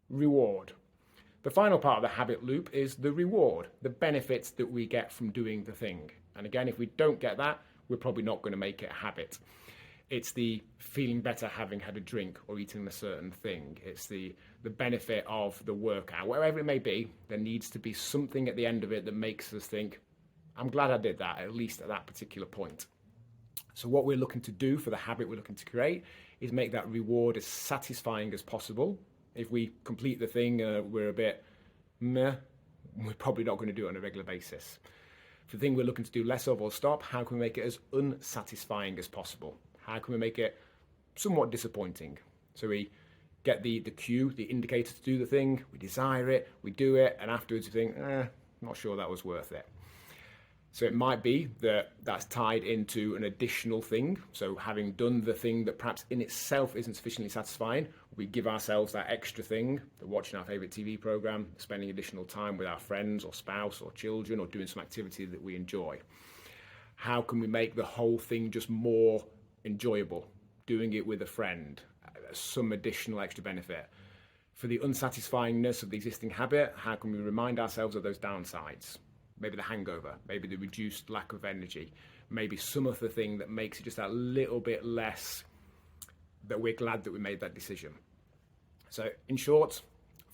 Reward. The final part of the habit loop is the reward, the benefits that we get from doing the thing. And again, if we don't get that, we're probably not going to make it a habit. It's the feeling better having had a drink or eating a certain thing. It's the benefit of the workout, wherever it may be. There needs to be something at the end of it that makes us think, I'm glad I did that, at least at that particular point. So what we're looking to do for the habit we're looking to create is make that reward as satisfying as possible. If we complete the thing, we're a bit meh, we're probably not going to do it on a regular basis. For the thing we're looking to do less of or stop, how can we make it as unsatisfying as possible? How can we make it somewhat disappointing? So we get the cue, the indicator to do the thing, we desire it, we do it, and afterwards we think, not sure that was worth it. So it might be that that's tied into an additional thing. So having done the thing that perhaps in itself isn't sufficiently satisfying, we give ourselves that extra thing, watching our favourite TV programme, spending additional time with our friends or spouse or children, or doing some activity that we enjoy. How can we make the whole thing just more enjoyable? Doing it with a friend, some additional extra benefit. For the unsatisfyingness of the existing habit, how can we remind ourselves of those downsides? Maybe the hangover, maybe the reduced lack of energy, maybe some of the thing that makes it just that little bit less that we're glad that we made that decision. So in short,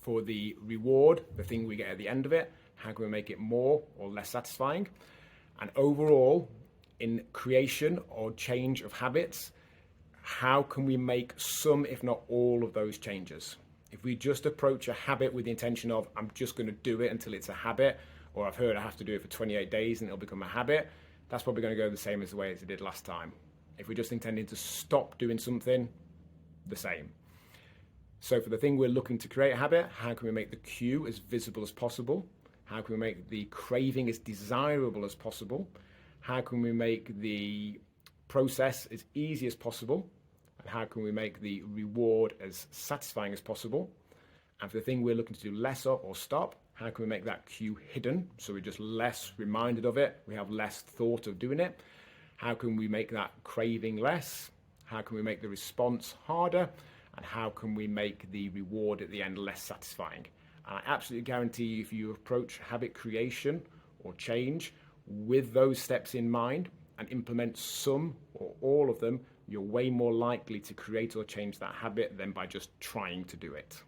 for the reward, the thing we get at the end of it, how can we make it more or less satisfying? And overall, in creation or change of habits, how can we make some, if not all, of those changes? If we just approach a habit with the intention of, I'm just going to do it until it's a habit, or I've heard I have to do it for 28 days and it'll become a habit, that's probably going to go the same as the way as it did last time. If we're just intending to stop doing something, the same. So for the thing we're looking to create a habit, how can we make the cue as visible as possible? How can we make the craving as desirable as possible? How can we make the process as easy as possible? And how can we make the reward as satisfying as possible? And for the thing we're looking to do less of or stop, how can we make that cue hidden so we're just less reminded of it, we have less thought of doing it? How can we make that craving less? How can we make the response harder? And how can we make the reward at the end less satisfying? And I absolutely guarantee you, if you approach habit creation or change with those steps in mind and implement some or all of them, you're way more likely to create or change that habit than by just trying to do it.